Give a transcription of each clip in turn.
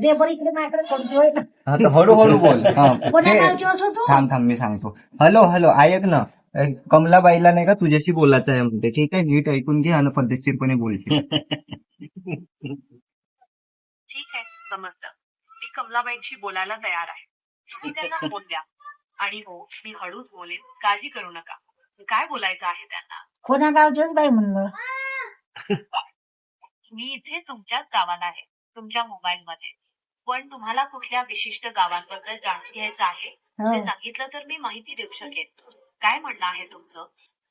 दे बरं इकडे माझ्याकडे करतोय. हा तर हळूहळू बोल. हा, कोण्या ते- गावची असो तू? थांब थांब मी सांगतो. हॅलो हॅलो ऐक ना, कमलाबाईला नाही का तुझ्याशी बोलायचं आहे म्हणते. ठीक आहे, नीट ऐकून घे आणि पद्धतशीरपणे बोलते. ठीक आहे, समजलं. मी कमलाबाईंशी बोलायला तयार आहे. तुम्ही त्यांना फोन द्या. आणि हो, मी हळूच बोलेन, काळजी करू नका. काय बोलायचं आहे त्यांना? कोण्या गावचीच बाई म्हणलं. मी इथे तुमच्याच गावात आहे, तुमच्या मोबाईल मध्ये. पण तुम्हाला कुठल्या विशिष्ट गावांबद्दल जाणून घ्यायचं आहे हो. ते सांगितलं तर मी माहिती देऊ शकेन. काय म्हणणं आहे तुमचं?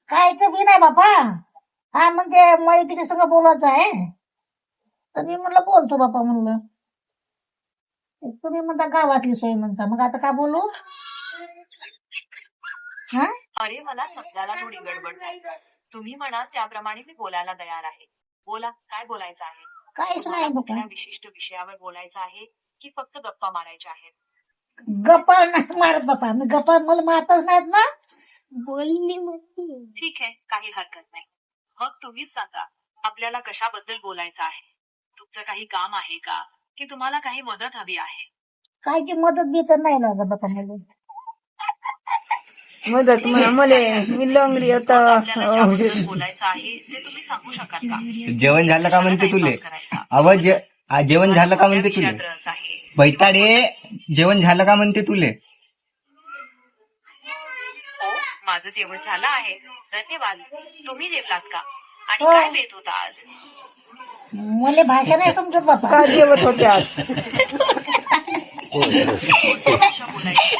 कायचं बी नाही बापा. हा म्हणजे मैत्रिणी संग बोलायचं आहे, तर मी म्हणलं बोलतो बापा म्हणलं. तुम्ही म्हणता गावातली सोय म्हणता, मग आता काय बोलू? हा अरे, मला समजायला थोडी गडबड झाली. तुम्ही म्हणा त्याप्रमाणे मी बोलायला तयार आहे. बोला, काय बोलायचं आहे? काहीच तुम्हाला नाही कुठल्या बापा. विशिष्ट विषयावर बोलायचं आहे की फक्त गप्पा मारायच्या आहेत? गप्पा नाही मारत बापा, मी गप्पा मला मारतच नाहीत ना. बोलली ठीक आहे, काही हरकत नाही. मग तुम्हीच सांगा, आपल्याला कशाबद्दल बोलायचं आहे? तुमचं काही काम आहे का, की तुम्हाला काही मदत हवी आहे? कायची मदत बी तर नाही लागत बापा मला. मदत मले मी लंगडी आता आपल्याला ज्याबद्दल बोलायचं आहे ते तुम्ही सांगू शकाल का? जेवण झालं का म्हणते तुले? टाइमपास करायचा. आवाज जेवण झालं का म्हणते कोणत्या तुले? विषयात रस आहे? बैताडे, जेवण झालं का म्हणते तुले? हो, माझं जेवण झालं आहे, धन्यवाद. तुम्ही जेवलात का? आणि हो. काय बेत होता आज? मला भाषा नाही समजत बापा. काय जेवत होते आज? कोणत्या भाषा बोलायची?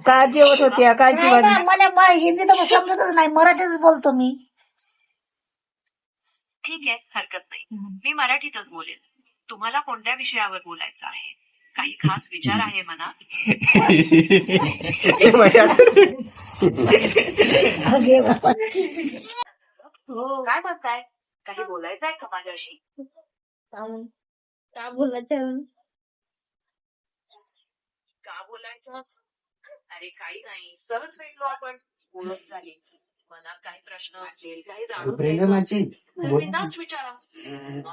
काय जेवत होत्या? काय नाही जेवण? ना, मला हिंदी तर समजतच नाही, मराठीच बोलतो मी. ठीक आहे, हरकत नाही. मी मराठीतच बोलेन. तुम्हाला कोणत्या विषयावर बोलायचं आहे? काही खास विचार आहे मनात? अरे बापा. काय म्हणताय? काही बोलायचं आहे का माझ्याशी? काय बोलायचं? का बोलायचं? अरे काही नाही, सहज भेटलो आपण, ओळख झाली. मनात काही प्रश्न असतील, काही जाणून घ्यायचं असेल तर बिनधास्त विचारा.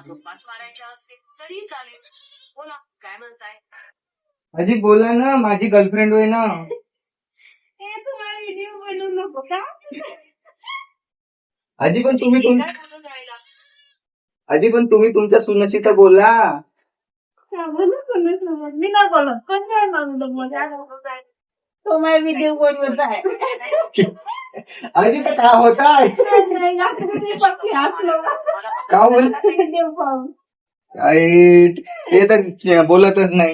गप्पाच मारायच्या असतील तरी चालेल. बोला, काय म्हणताय? अजी बोला ना, माझी गर्लफ्रेंड होय ना. व्हिडिओ बनवू नको का? अजी पण तुम्ही हे काय बोलून राहिला? अजी पण तुम्ही तुमच्या सुनाशी तर बोला. मी नाही बोलत. कोण नाही म्हणलं तो माझा व्हिडिओ बनवत आहे. अजी तर का होताय? का बोल? व्हिडिओ पाहून ते तर बोलतच नाही.